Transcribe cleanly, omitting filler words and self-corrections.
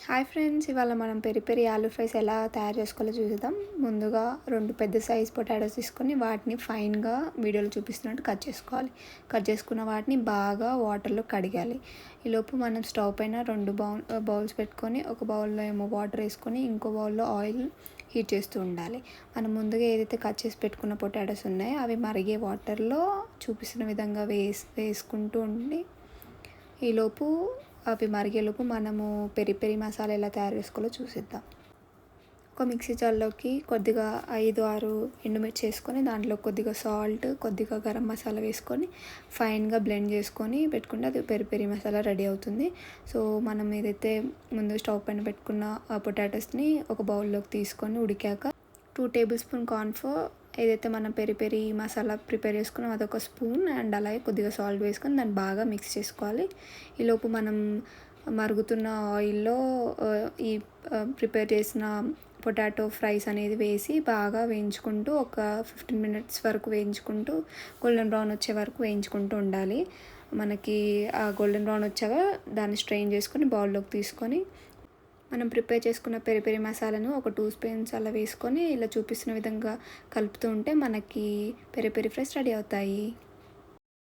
Hi friends, ఇవాళ మనం peri peri aloo fries ఎలా తయారు చేసుకోవాలో చూద్దాం. ముందుగా 2 పెద్ద సైజ్ పొటాటోస్ తీసుకొని వాటిని ఫైన్గా వీడియోలో చూపిస్తున్నట్టు కట్ చేసుకోవాలి. కట్ చేసుకున్న వాటిని బాగా వాటర్లో కడిగాలి. ఈలోపు మనం స్టవ్ పైన 2 బౌల్స్ పెట్టుకొని ఒక బౌల్లో ఏమో వాటర్ వేసుకొని ఇంకో బౌల్లో ఆయిల్ హీట్ చేస్తూ ఉండాలి. మనం ముందుగా ఏదైతే కట్ చేసి పెట్టుకున్న పొటాటోస్ ఉన్నాయో అవి మరిగే వాటర్లో చూపిస్తున్న విధంగా వేసుకుంటూ ఉండి ఈలోపు అవి మరిగేలోపు మనము పెరి పెరి మసాలా ఎలా తయారు చేసుకోవాలో చూసిద్దాం. ఒక మిక్సీ జార్లోకి కొద్దిగా 5-6 ఎండుమిర్చి వేసుకొని దాంట్లో కొద్దిగా సాల్ట్, కొద్దిగా గరం మసాలా వేసుకొని ఫైన్గా బ్లెండ్ చేసుకొని పెట్టుకుంటే అది పెరి పెరి మసాలా రెడీ అవుతుంది. సో మనం ఏదైతే ముందు స్టవ్ పైన పెట్టుకున్న పొటాటోస్ని ఒక బౌల్లోకి తీసుకొని ఉడికాక 2 టేబుల్ స్పూన్ కార్న్‌ఫ్లోర్, ఏదైతే మనం పెరి పెరి మసాలా ప్రిపేర్ చేసుకున్నామో అదొక స్పూన్ అండ్ అలాగే కొద్దిగా సాల్ట్ వేసుకొని దాన్ని బాగా మిక్స్ చేసుకోవాలి. ఈలోపు మనం మరుగుతున్న ఆయిల్లో ఈ ప్రిపేర్ చేసిన పొటాటో ఫ్రైస్ అనేది వేసి బాగా వేయించుకుంటూ ఒక 15 మినిట్స్ వరకు వేయించుకుంటూ గోల్డెన్ బ్రౌన్ వచ్చే వరకు వేయించుకుంటూ ఉండాలి. మనకి ఆ గోల్డెన్ బ్రౌన్ వచ్చాక దాన్ని స్ట్రెయిన్ చేసుకొని బౌల్లోకి తీసుకొని మనం ప్రిపేర్ చేసుకున్న పెరి పెరి మసాలాను ఒక 2 స్పూన్స్ అలా వేసుకొని ఇలా చూపిస్తున్న విధంగా కలుపుతూ ఉంటే మనకి పెరి పెరి ఫ్రైస్ రెడీ అవుతాయి.